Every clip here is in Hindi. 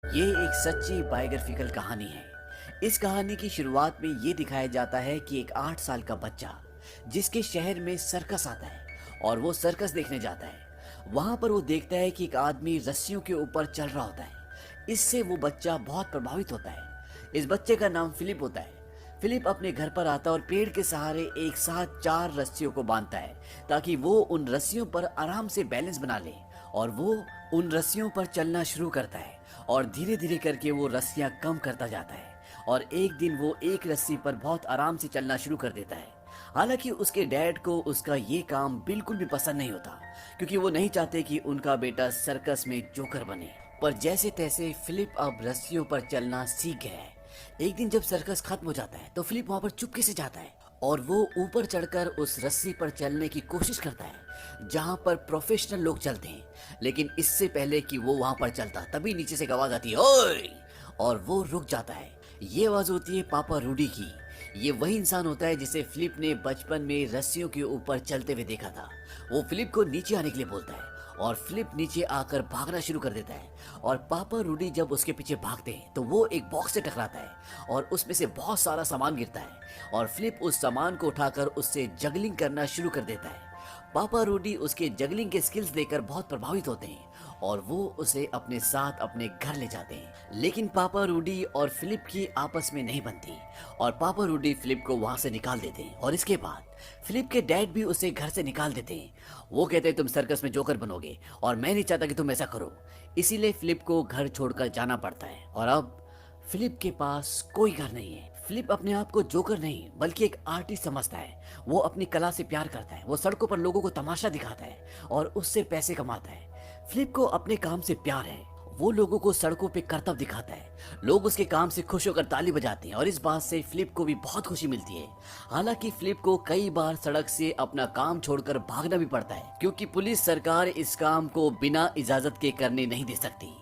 ये एक सच्ची बायोग्राफिकल कहानी है। इस कहानी की शुरुआत में ये दिखाया जाता है कि एक 8 साल का बच्चा जिसके शहर में सर्कस आता है और वो सर्कस देखने जाता है। वहां पर वो देखता है कि एक आदमी रस्सियों के ऊपर चल रहा होता है। इससे वो बच्चा बहुत प्रभावित होता है। इस बच्चे का नाम फिलिप होता है। फिलिप अपने घर पर आता है और पेड़ के सहारे एक साथ 4 रस्सियों को बांधता है ताकि वो उन रस्सियों पर आराम से बैलेंस बना ले। और वो उन रस्सियों पर चलना शुरू करता है और धीरे धीरे करके वो रस्सियां कम करता जाता है। और एक दिन वो एक रस्सी पर बहुत आराम से चलना शुरू कर देता है। हालांकि उसके डैड को उसका ये काम बिल्कुल भी पसंद नहीं होता, क्योंकि वो नहीं चाहते कि उनका बेटा सर्कस में जोकर बने। पर जैसे तैसे फिलिप अब रस्सियों पर चलना सीख गया है। एक दिन जब सर्कस खत्म हो जाता है तो फिलिप वहां पर चुपके से जाता है और वो ऊपर चढ़कर उस रस्सी पर चलने की कोशिश करता है जहां पर प्रोफेशनल लोग चलते हैं। लेकिन इससे पहले कि वो वहां पर चलता तभी नीचे से एक आवाज आती है, ओए! और वो रुक जाता है। ये आवाज होती है पापा रूडी की। ये वही इंसान होता है जिसे फिलिप ने बचपन में रस्सियों के ऊपर चलते हुए देखा था। वो फिलिप को नीचे आने के लिए बोलता है और फिलिप नीचे आकर भागना शुरू कर देता है। और पापा रूडी जब उसके पीछे भागते हैं तो वो एक बॉक्स से टकराता है और उसमें से बहुत सारा सामान गिरता है और फिलिप उस सामान को उठाकर उससे जगलिंग करना शुरू कर देता है। पापा रूडी उसके जगलिंग के स्किल्स देखकर बहुत प्रभावित होते हैं और वो उसे अपने साथ अपने घर ले जाते हैं। लेकिन पापा रूडी और फिलिप की आपस में नहीं बनती और पापा रूडी फिलिप को वहां से निकाल देते हैं। और इसके बाद फिलिप के डैड भी उसे घर से निकाल देते हैं। वो कहते हैं तुम सर्कस में जोकर बनोगे और मैं नहीं चाहता कि तुम ऐसा करो। इसीलिए फिलिप को घर छोड़कर जाना पड़ता है और अब फिलिप के पास कोई घर नहीं है। फिलिप अपने आप को जोकर नहीं बल्कि एक आर्टिस्ट समझता है। वो अपनी कला से प्यार करता है। वो सड़कों पर लोगों को तमाशा दिखाता है और उससे पैसे कमाता है। फिलिप को अपने काम से प्यार है। वो लोगों को सड़कों पे करतब दिखाता है। लोग उसके काम से खुश होकर ताली बजाते हैं और इस बात से फिलिप को भी बहुत खुशी मिलती है। हालांकि फिलिप को कई बार सड़क से अपना काम छोड़कर भागना भी पड़ता है, क्योंकि पुलिस सरकार इस काम को बिना इजाजत के करने नहीं दे सकती।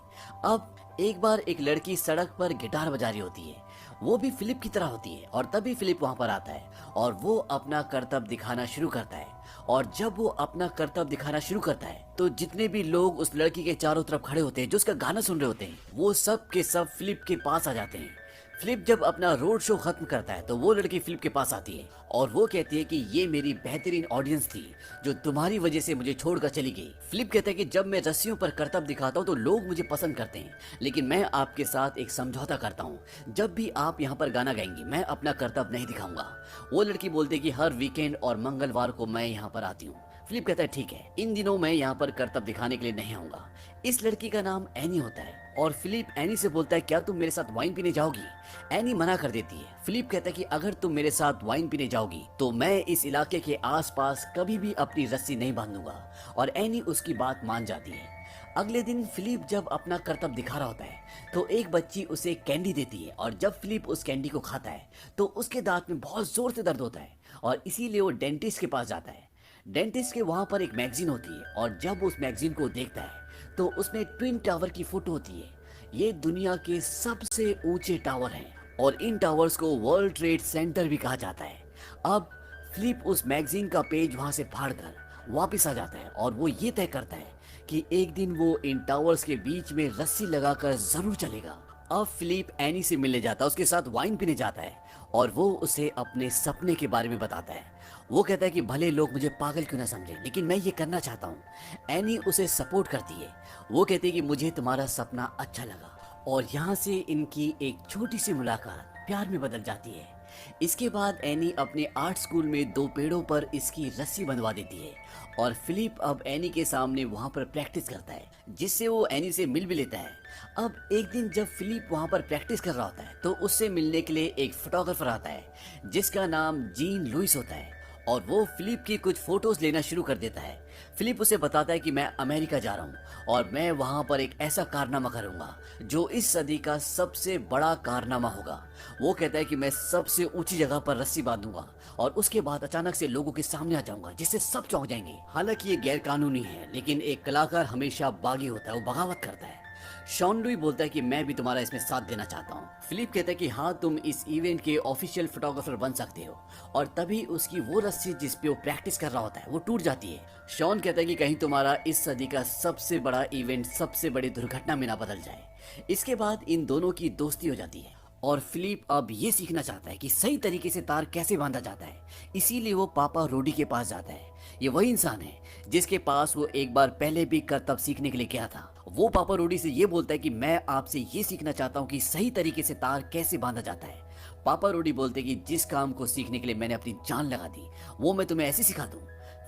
अब एक बार एक लड़की सड़क पर गिटार बजा रही होती है। वो भी फिलिप की तरह होती है और तभी फिलिप वहां पर आता है और वो अपना करतब दिखाना शुरू करता है। और जब वो अपना करतब दिखाना शुरू करता है तो जितने भी लोग उस लड़की के चारों तरफ खड़े होते हैं जो उसका गाना सुन रहे होते हैं, वो सब के सब फिलिप के पास आ जाते हैं। फिलिप जब अपना रोड शो खत्म करता है तो वो लड़की फिलिप के पास आती है और वो कहती है कि ये मेरी बेहतरीन ऑडियंस थी जो तुम्हारी वजह से मुझे छोड़कर चली गई। फिलिप कहता है कि जब मैं रस्सियों पर करतब दिखाता हूँ तो लोग मुझे पसंद करते हैं, लेकिन मैं आपके साथ एक समझौता करता हूँ। जब भी आप यहाँ पर गाना गाएंगी मैं अपना करतब नहीं दिखाऊंगा। वो लड़की बोलती है कि हर वीकेंड और मंगलवार को मैं यहाँ पर आती हूँ। फिलिप कहता है ठीक है, इन दिनों मैं यहाँ पर करतब दिखाने के लिए नहीं आऊंगा। इस लड़की का नाम एनी होता है और फिलिप एनी से बोलता है क्या तुम मेरे साथ वाइन पीने जाओगी। एनी मना कर देती है। फिलिप कहता है कि अगर तुम मेरे साथ वाइन पीने जाओगी तो मैं इस इलाके के आसपास कभी भी अपनी रस्सी नहीं बांधूंगा। और एनी उसकी बात मान जाती है। अगले दिन फिलिप जब अपना करतब दिखा रहा होता है तो एक बच्ची उसे कैंडी देती है और जब फिलिप उस कैंडी को खाता है तो उसके दांत में बहुत जोर से दर्द होता है और इसीलिए वो डेंटिस्ट के पास जाता है। डेंटिस्ट के वहां पर एक मैगजीन होती है और जब उस मैगजीन को देखता है तो उसमें ट्विन टावर की फोटो होती है। ये दुनिया के सबसे ऊंचे टावर हैं और इन टावर्स को वर्ल्ड ट्रेड सेंटर भी कहा जाता है। अब फिलिप उस मैगजीन का पेज वहां से फाड़कर वापस आ जाता है और वो ये तय करता है कि एक दिन वो इन टावर्स के बीच में रस्सी लगाकर जरूर चलेगा। अब फिलिप एनी से मिलने जाता है, उसके साथ वाइन पीने जाता है और वो उसे अपने सपने के बारे में बताता है। वो कहता है कि भले लोग मुझे पागल क्यों ना समझें, लेकिन मैं ये करना चाहता हूँ। एनी उसे सपोर्ट करती है। वो कहती है कि मुझे तुम्हारा सपना अच्छा लगा और यहाँ से इनकी एक छोटी सी मुलाकात प्यार में बदल जाती है। इसके बाद एनी अपने आर्ट स्कूल में 2 पेड़ों पर इसकी रस्सी बंधवा देती है और फिलिप अब एनी के सामने वहां पर प्रैक्टिस करता है, जिससे वो एनी से मिल भी लेता है। अब एक दिन जब फिलिप वहां पर प्रैक्टिस कर रहा होता है तो उससे मिलने के लिए एक फोटोग्राफर आता है जिसका नाम जीन लुइस होता है और वो फिलिप की कुछ फोटोज लेना शुरू कर देता है। फिलिप उसे बताता है कि मैं अमेरिका जा रहा हूँ और मैं वहां पर एक ऐसा कारनामा करूंगा जो इस सदी का सबसे बड़ा कारनामा होगा। वो कहता है कि मैं सबसे ऊंची जगह पर रस्सी बांधूंगा और उसके बाद अचानक से लोगों के सामने आ जाऊंगा जिससे सब चौंक जाएंगे। हालांकि ये गैर कानूनी है, लेकिन एक कलाकार हमेशा बागी होता है, वो बगावत करता है। शॉन लुई बोलता है कि मैं भी तुम्हारा इसमें साथ देना चाहता हूँ। फिलिप कहता है कि हाँ, तुम इस इवेंट के ऑफिशियल फोटोग्राफर बन सकते हो। और तभी उसकी वो रस्सी जिस पे वो प्रैक्टिस कर रहा होता है वो टूट जाती है। शॉन कहता है कि कहीं तुम्हारा इस सदी का सबसे बड़ा इवेंट सबसे बड़ी दुर्घटना में ना बदल जाए। इसके बाद इन दोनों की दोस्ती हो जाती है और फिलिप अब ये सीखना चाहता है कि सही तरीके से तार कैसे बांधा जाता है। इसीलिए वो पापा रूडी के पास जाता है। ये वही इंसान है जिसके पास वो एक बार पहले भी करतब सीखने के लिए गया था। वो पापा रूडी से ये बोलता है कि मैं आपसे ये सीखना चाहता हूँ कि सही तरीके से तार कैसे बांधा जाता है। पापा रूडी बोलते हैं कि जिस काम को सीखने के लिए मैंने अपनी जान लगा दी वो मैं तुम्हें ऐसे सिखा दूं।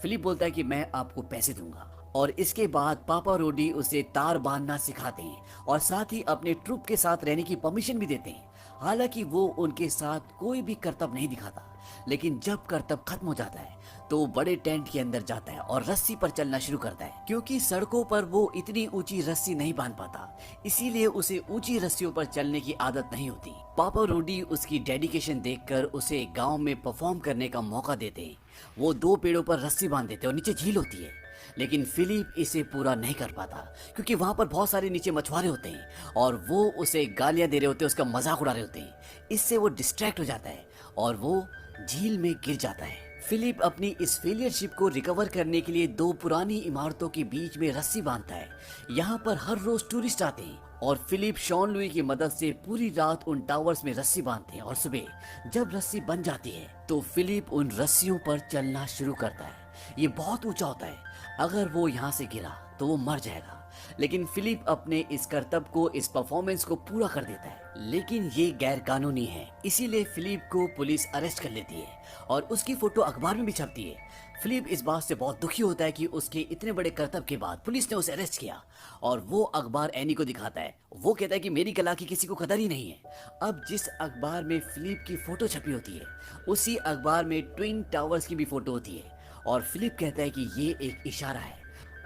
फिलिप बोलता है कि मैं आपको पैसे दूंगा और इसके बाद पापा रोडी उसे तार बांधना सिखाते हैं और साथ ही अपने ट्रुप के साथ रहने की परमिशन भी देते हैं। हालांकि वो उनके साथ कोई भी करतब नहीं दिखाता, लेकिन जब करतब खत्म हो जाता है तो वो बड़े टेंट के अंदर जाता है और रस्सी पर चलना शुरू करता है। क्योंकि सड़कों पर वो इतनी ऊंची रस्सी नहीं बांध पाता, इसीलिए उसे ऊंची रस्सियों पर चलने की आदत नहीं होती। पापा रोडी उसकी डेडिकेशन देखकर उसे गांव में परफॉर्म करने का मौका देते हैं। वो 2 पेड़ों पर रस्सी बांध देते हैं और नीचे झील होती है, लेकिन फिलिप इसे पूरा नहीं कर पाता क्योंकि वहां पर बहुत सारे नीचे मछुआरे होते हैं और वो उसे गालियां दे रहे होते हैं, उसका मजाक उड़ा रहे होते हैं। इससे वो डिस्ट्रैक्ट हो जाता है और वो झील में गिर जाता है। फिलिप अपनी इस फेलियरशिप को रिकवर करने के लिए 2 पुरानी इमारतों के बीच में रस्सी बांधता है। यहाँ पर हर रोज टूरिस्ट आते हैं और फिलिप शॉन लुई की मदद से पूरी रात उन टावर्स में रस्सी बांधते हैं और सुबह जब रस्सी बन जाती है तो फिलिप उन रस्सियों पर चलना शुरू करता है। ये बहुत ऊंचा होता है, अगर वो यहाँ से गिरा तो वो मर जाएगा, लेकिन फिलिप अपने इस करतब को, इस परफॉर्मेंस को पूरा कर देता है। लेकिन ये गैर कानूनी है, इसीलिए फिलिप को पुलिस अरेस्ट कर लेती है और उसकी फोटो अखबार में भी छपती है। फिलिप इस बात से बहुत दुखी होता है कि उसके इतने बड़े करतब के बाद पुलिस ने उसे अरेस्ट किया और वो अखबार एनी को दिखाता है। वो कहता है कि मेरी कला की किसी को कदर ही नहीं है। अब जिस अखबार में फिलिप की फोटो छपी होती है उसी अखबार में ट्विन टावर्स की भी फोटो होती है और फिलिप कहता है कि ये एक इशारा है।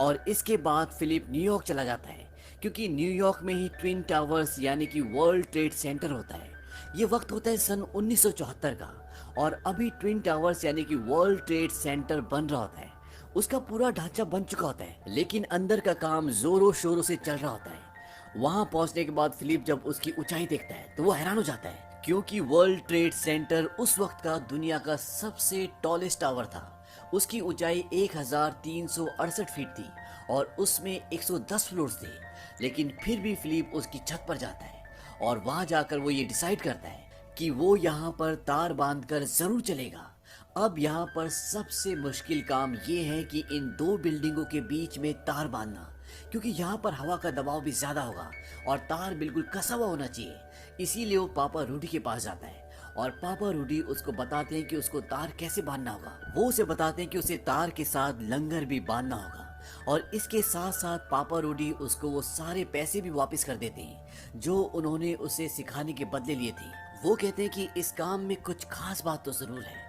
और इसके बाद फिलिप न्यूयॉर्क चला जाता है क्योंकि न्यूयॉर्क में ही ट्विन टावर्स यानी कि वर्ल्ड ट्रेड सेंटर होता है। ये वक्त होता है सन 1974 का और अभी ट्विन टावर्स यानी कि वर्ल्ड ट्रेड सेंटर बन रहा होता है। उसका पूरा ढांचा बन चुका होता है, लेकिन अंदर का काम जोरों शोरों से चल रहा होता है। वहां पहुंचने के बाद फिलिप जब उसकी ऊंचाई देखता है तो वो हैरान हो जाता है क्योंकि वर्ल्ड ट्रेड सेंटर उस वक्त का दुनिया का सबसे टॉलेस्ट टावर था। उसकी ऊंचाई 1368 फीट थी और उसमें 110 फ्लोर्स थे। लेकिन फिर भी फिलिप उसकी छत पर जाता है और वहां जाकर वो ये डिसाइड करता है कि वो यहाँ पर तार बांधकर जरूर चलेगा। अब यहाँ पर सबसे मुश्किल काम ये है कि इन 2 बिल्डिंगों के बीच में तार बांधना, क्योंकि यहाँ पर हवा का दबाव भी ज्यादा होगा और तार बिल्कुल कसा हुआ होना चाहिए। इसीलिए वो पापा रूडी के पास जाता है और पापा रूडी उसको बताते हैं कि उसको तार कैसे बांधना होगा। वो उसे बताते हैं कि उसे तार के साथ लंगर भी बांधना होगा और इसके साथ साथ पापा रूडी उसको वो सारे पैसे भी वापस कर देते हैं जो उन्होंने उसे सिखाने के बदले लिए थे। वो कहते हैं कि इस काम में कुछ खास बात तो जरूर है।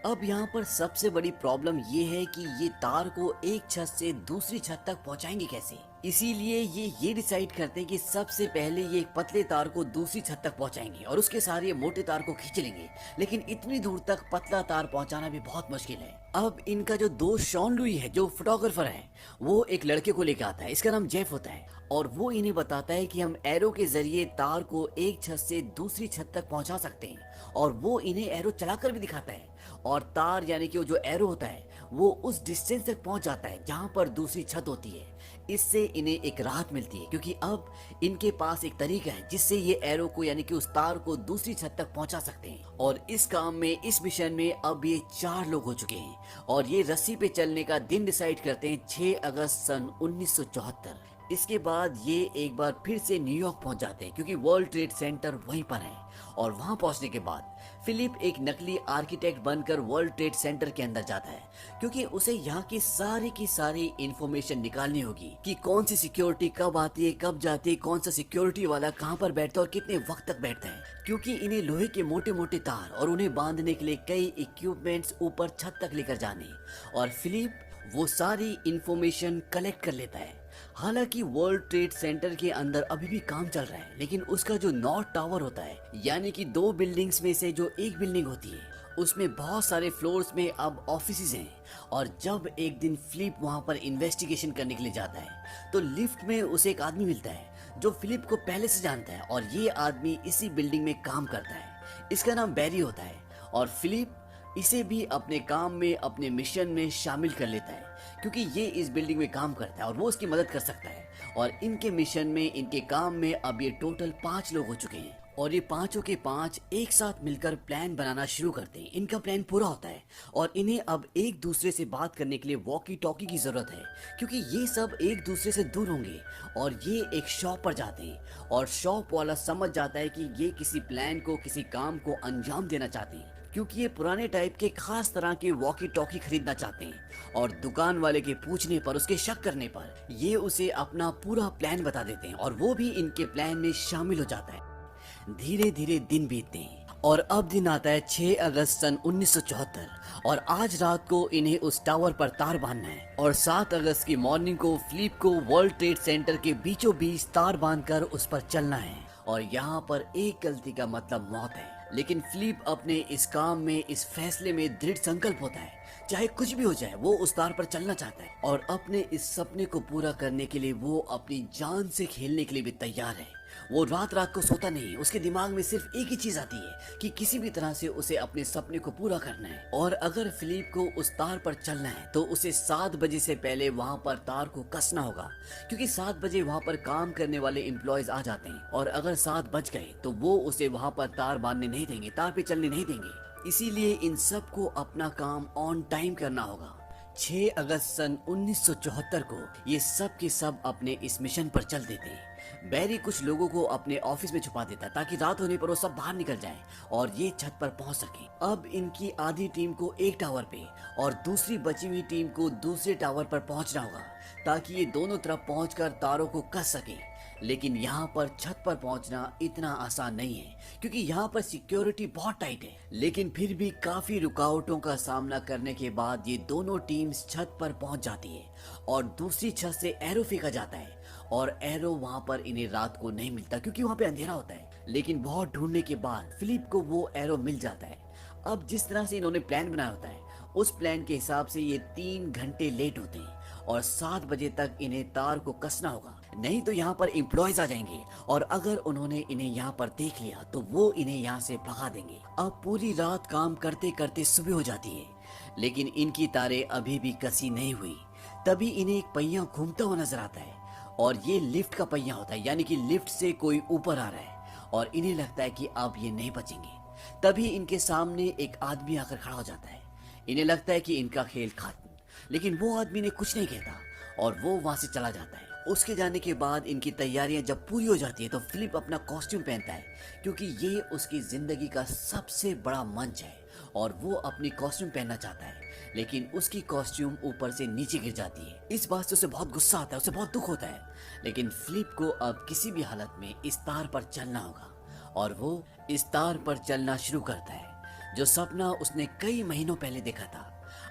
अब यहाँ पर सबसे बड़ी प्रॉब्लम ये है कि ये तार को एक छत से दूसरी छत तक पहुँचाएंगे कैसे। इसीलिए ये डिसाइड करते हैं कि सबसे पहले ये एक पतले तार को दूसरी छत तक पहुँचाएंगे और उसके साथ ये मोटे तार को खींच लेंगे, लेकिन इतनी दूर तक पतला तार पहुँचाना भी बहुत मुश्किल है। अब इनका जो दोस्त शॉन लुई है, जो फोटोग्राफर है, वो एक लड़के को लेकर आता है। इसका नाम जेफ होता है और वो इन्हें बताता है कि हम एरो के जरिए तार को एक छत से दूसरी छत तक पहुंचा सकते हैं और वो इन्हें एरो चलाकर भी दिखाता है और तार यानी कि वो जो एरो होता है वो उस डिस्टेंस तक पहुंच जाता है जहां पर दूसरी छत होती है। इससे इन्हें एक राहत मिलती है क्योंकि अब इनके पास एक तरीका है जिससे ये एरो को यानी कि उस तार को दूसरी छत तक पहुंचा सकते हैं। और इस काम में, इस मिशन में अब ये 4 लोग हो चुके हैं और ये रस्सी पे चलने का दिन डिसाइड करते हैं 6 अगस्त सन 1974। इसके बाद ये एक बार फिर से न्यूयॉर्क पहुंच जाते हैं क्योंकि वर्ल्ड ट्रेड सेंटर वहीं पर है। और वहां पहुंचने के बाद फिलिप एक नकली आर्किटेक्ट बनकर वर्ल्ड ट्रेड सेंटर के अंदर जाता है क्योंकि उसे यहाँ की सारी इंफॉर्मेशन निकालनी होगी कि कौन सी सिक्योरिटी कब आती है, कब जाती है, कौन सा सिक्योरिटी वाला कहाँ पर बैठता है और कितने वक्त तक बैठता है। क्योंकि इन्हें लोहे के मोटे मोटे तार और उन्हें बांधने के लिए कई इक्विपमेंट्स ऊपर छत तक लेकर जाने, और फिलिप वो सारी इंफॉर्मेशन कलेक्ट कर लेता है। हालांकि वर्ल्ड ट्रेड सेंटर के अंदर अभी भी काम चल रहा है, लेकिन उसका जो नॉर्थ टावर होता है यानी कि 2 बिल्डिंग्स में से जो एक बिल्डिंग होती है उसमें बहुत सारे फ्लोर्स में अब ऑफिसेज हैं। और जब एक दिन फिलिप वहां पर इन्वेस्टिगेशन करने के लिए जाता है तो लिफ्ट में उसे एक आदमी मिलता है जो फिलिप को पहले से जानता है और ये आदमी इसी बिल्डिंग में काम करता है। इसका नाम बैरी होता है और फिलिप इसे भी अपने काम में, अपने मिशन में शामिल कर लेता है, क्योंकि ये इस बिल्डिंग में काम करता है और वो उसकी मदद कर सकता है। और इनके मिशन में, इनके काम में अब ये टोटल 5 लोग हो चुके हैं और ये पांचों के पांच एक साथ मिलकर प्लान बनाना शुरू करते हैं। इनका प्लान पूरा होता है और इन्हें अब एक दूसरे से बात करने के लिए वॉकी टॉकी की जरूरत है, क्योंकि ये सब एक दूसरे से दूर होंगे। और ये एक शॉप पर जाते हैं और शॉप वाला समझ जाता है कि ये किसी प्लान को, किसी काम को अंजाम देना चाहते हैं, क्योंकि ये पुराने टाइप के खास तरह के वॉकी टॉकी खरीदना चाहते हैं। और दुकान वाले के पूछने पर, उसके शक करने पर, ये उसे अपना पूरा प्लान बता देते हैं और वो भी इनके प्लान में शामिल हो जाता है। धीरे धीरे दिन बीतते हैं और अब दिन आता है 6 अगस्त सन 1974 और आज रात को इन्हें उस टावर पर तार बांधना है और 7 अगस्त की मॉर्निंग को फिलिप को वर्ल्ड ट्रेड सेंटर के बीचों बीच तार बांधकर उस पर चलना है। और यहाँ पर एक गलती का मतलब मौत है, लेकिन फिलिप अपने इस काम में, इस फैसले में दृढ़ संकल्प होता है। चाहे कुछ भी हो जाए, वो उस तार पर चलना चाहता है और अपने इस सपने को पूरा करने के लिए वो अपनी जान से खेलने के लिए भी तैयार है। वो रात रात को सोता नहीं, उसके दिमाग में सिर्फ एक ही चीज आती है कि किसी भी तरह से उसे अपने सपने को पूरा करना है। और अगर फिलिप को उस तार पर चलना है तो उसे 7 बजे से पहले वहाँ पर तार को कसना होगा, क्योंकि 7 बजे वहाँ पर काम करने वाले एम्प्लॉयज आ जाते हैं और अगर 7 बज गए तो वो उसे वहाँ पर तार बांधने नहीं देंगे, तार पे चलने नहीं देंगे। इसीलिए इन सबको अपना काम ऑन टाइम करना होगा। 6 अगस्त सन 1974 को ये सब के सब अपने इस मिशन पर चल देते हैं। बैरी कुछ लोगों को अपने ऑफिस में छुपा देता ताकि रात होने पर वो सब बाहर निकल जाएं और ये छत पर पहुंच सके। अब इनकी आधी टीम को एक टावर पे और दूसरी बची हुई टीम को दूसरे टावर पर पहुंचना होगा ताकि ये दोनों तरफ पहुंचकर तारों को कस सके। लेकिन यहाँ पर छत पर पहुंचना इतना आसान नहीं है, क्योंकि यहाँ पर सिक्योरिटी बहुत टाइट है। लेकिन फिर भी काफी रुकावटों का सामना करने के बाद ये दोनों टीम्स छत पर पहुंच जाती है और दूसरी छत से एरो फेंका जाता है और एरो वहां पर इन्हें रात को नहीं मिलता, क्योंकि वहां पे अंधेरा होता है। लेकिन बहुत ढूंढने के बाद फिलिप को वो एरो मिल जाता है। अब जिस तरह से इन्होंने प्लान बनाया होता है, उस प्लान के हिसाब से ये 3 घंटे लेट होते हैं और 7 बजे तक इन्हें तार को कसना होगा, नहीं तो यहाँ पर एम्प्लॉयज आ जाएंगे और अगर उन्होंने इन्हें यहाँ पर देख लिया तो वो इन्हें यहाँ से भगा देंगे। अब पूरी रात काम करते करते सुबह हो जाती है, लेकिन इनकी तारें अभी भी कसी नहीं हुई। तभी इन्हें एक पहिया घूमता हुआ नजर आता है और ये लिफ्ट का पहिया होता है, यानी कि लिफ्ट से कोई ऊपर आ रहा है और इन्हें लगता है कि अब ये नहीं बचेंगे। तभी इनके सामने एक आदमी आकर खड़ा हो जाता है। इन्हें लगता है कि इनका खेल खत्म, लेकिन वो आदमी ने कुछ नहीं कहता और वो वहां से चला जाता है। उसके जाने के बाद इनकी तैयारियां जब पूरी हो जाती है तो फिलिप अपना कॉस्ट्यूम पहनता है, क्योंकि ये उसकी जिंदगी का सबसे बड़ा मंच है और वो अपनी कॉस्ट्यूम पहनना चाहता है। लेकिन उसकी कॉस्ट्यूम ऊपर से नीचे गिर जाती है। इस बात से उसे बहुत गुस्सा आता है, उसे बहुत दुख होता है। लेकिन फिलिप को अब किसी भी हालत में इस तार पर चलना होगा और वो इस तार पर चलना शुरू करता है। जो सपना उसने कई महीनों पहले देखा था,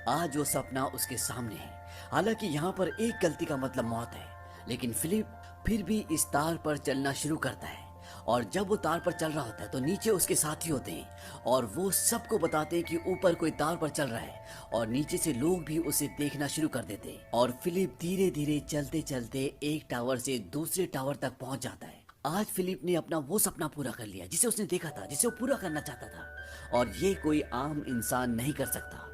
आज वो सपना उसके सामने है। हालांकि यहाँ पर एक गलती का मतलब मौत है, लेकिन फिलिप फिर भी इस तार पर चलना शुरू करता है। और जब वो तार पर चल रहा होता है तो नीचे उसके साथी होते हैं और वो सबको बताते हैं कि ऊपर कोई तार पर चल रहा है और नीचे से लोग भी उसे देखना शुरू कर देते हैं। और फिलिप धीरे धीरे चलते चलते एक टावर से दूसरे टावर तक पहुंच जाता है। आज फिलिप ने अपना वो सपना पूरा कर लिया जिसे उसने देखा था, जिसे वो पूरा करना चाहता था, और ये कोई आम इंसान नहीं कर सकता।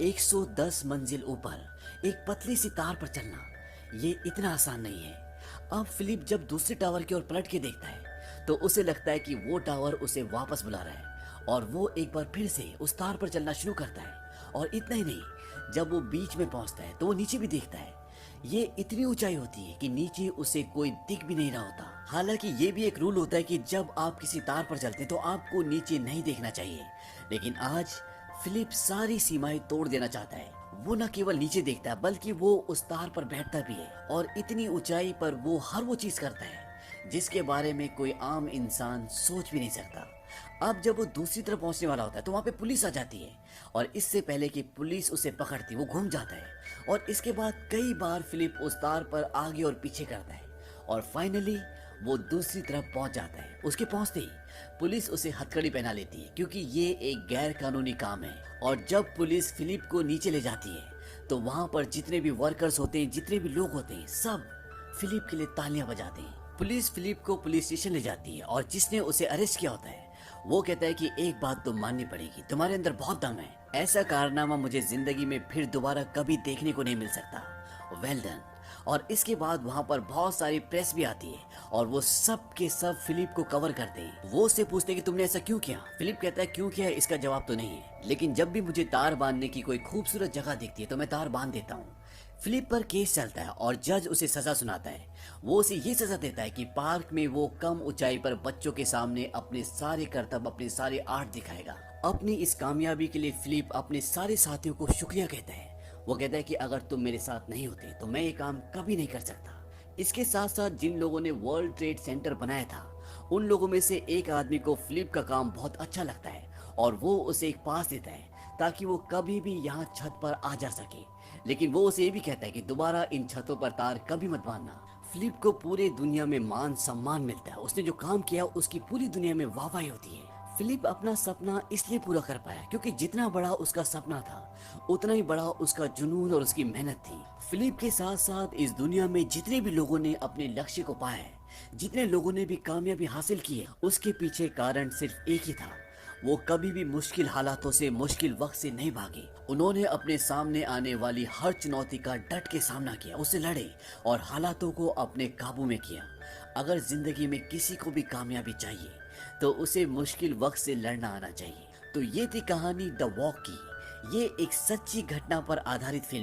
110 मंजिल ऊपर एक पतली सी तार पर चलना ये इतना आसान नहीं है। अब फिलिप जब दूसरे टावर की ओर पलट के देखता है तो उसे लगता है कि वो टावर उसे वापस बुला रहा है और वो एक बार फिर से उस तार पर चलना शुरू करता है। और इतना ही नहीं, जब वो बीच में पहुंचता है तो वो नीचे भी देखता है। ये इतनी ऊंचाई होती है कि नीचे उसे कोई दिख भी नहीं रहा होता। हालांकि ये भी एक रूल होता है कि जब आप किसी तार पर चलते हैं तो आपको नीचे नहीं देखना चाहिए, लेकिन आज फिलिप सारी सीमाएं तोड़ देना चाहता है। वो न केवल नीचे देखता है बल्कि वो उस तार पर बैठता भी है और इतनी ऊंचाई पर वो हर वो चीज करता है जिसके बारे में कोई आम इंसान सोच भी नहीं सकता। अब जब वो दूसरी तरफ पहुंचने वाला होता है तो वहां पे पुलिस आ जाती है और इससे पहले कि पुलिस उसे पकड़ती वो घूम जाता है और इसके बाद कई बार फिलिप उस तार पर आगे और पीछे करता है और फाइनली वो दूसरी तरफ पहुंच जाता है। उसके पहुंचते ही पुलिस उसे हथकड़ी पहना लेती है, क्योंकि ये एक गैर कानूनी काम है। और जब पुलिस फिलिप को नीचे ले जाती है तो वहां पर जितने भी वर्कर्स होते हैं, जितने भी लोग होते हैं, सब फिलिप के लिए तालियां बजाते हैं। पुलिस फिलिप को पुलिस स्टेशन ले जाती है और जिसने उसे अरेस्ट किया होता है वो कहता है कि एक बात तो माननी पड़ेगी, तुम्हारे अंदर बहुत दम है। ऐसा कारनामा मुझे जिंदगी में फिर दोबारा कभी देखने को नहीं मिल सकता। Well done. और इसके बाद वहां पर बहुत सारी प्रेस भी आती है और वो सब के सब फिलिप को कवर करते हैं। वो उससे पूछते हैं कि तुमने ऐसा क्यों किया। फिलिप कहता है क्यों किया इसका जवाब तो नहीं है, लेकिन जब भी मुझे तार बांधने की कोई खूबसूरत जगह दिखती है तो मैं तार बांध देता हूँ। फिलिप पर केस चलता है और जज उसे सजा सुनाता है। वो उसे ये सजा देता है कि पार्क में वो कम ऊंचाई पर बच्चों के सामने अपने सारे करतब, अपने सारे आर्ट दिखाएगा। अपनी इस कामयाबी के लिए फिलिप अपने सारे साथियों को शुक्रिया कहता है। वो कहता है कि अगर तुम मेरे साथ नहीं होते तो मैं ये काम कभी नहीं कर सकता। इसके साथ साथ जिन लोगों ने वर्ल्ड ट्रेड सेंटर बनाया था, उन लोगों में से एक आदमी को फिलिप का काम बहुत अच्छा लगता है और वो उसे एक पास देता है ताकि वो कभी भी यहाँ छत पर आ जा सके। लेकिन वो उसे ये भी कहता है कि दोबारा इन छतों पर तार कभी मत बांधना। फिलिप को पूरे दुनिया में मान सम्मान मिलता है। उसने जो काम किया उसकी पूरी दुनिया में वाहवाही होती है। फिलिप अपना सपना इसलिए पूरा कर पाया क्योंकि जितना बड़ा उसका सपना था उतना ही बड़ा उसका जुनून और उसकी मेहनत थी। फिलिप के साथ साथ इस दुनिया में जितने भी लोगों ने अपने लक्ष्य को पाया है, जितने लोगों ने भी कामयाबी हासिल की है, उसके पीछे कारण सिर्फ एक ही था। वो कभी भी मुश्किल हालातों से, मुश्किल वक्त से नहीं भागे। उन्होंने अपने सामने आने वाली हर चुनौती का डट के सामना किया, उससे लड़े और हालातों को अपने काबू में किया। अगर जिंदगी में किसी को भी कामयाबी चाहिए तो उसे मुश्किल वक्त से लड़ना आना चाहिए। तो ये थी कहानी द वॉक की। ये एक सच्ची घटना पर आधारित फिल्म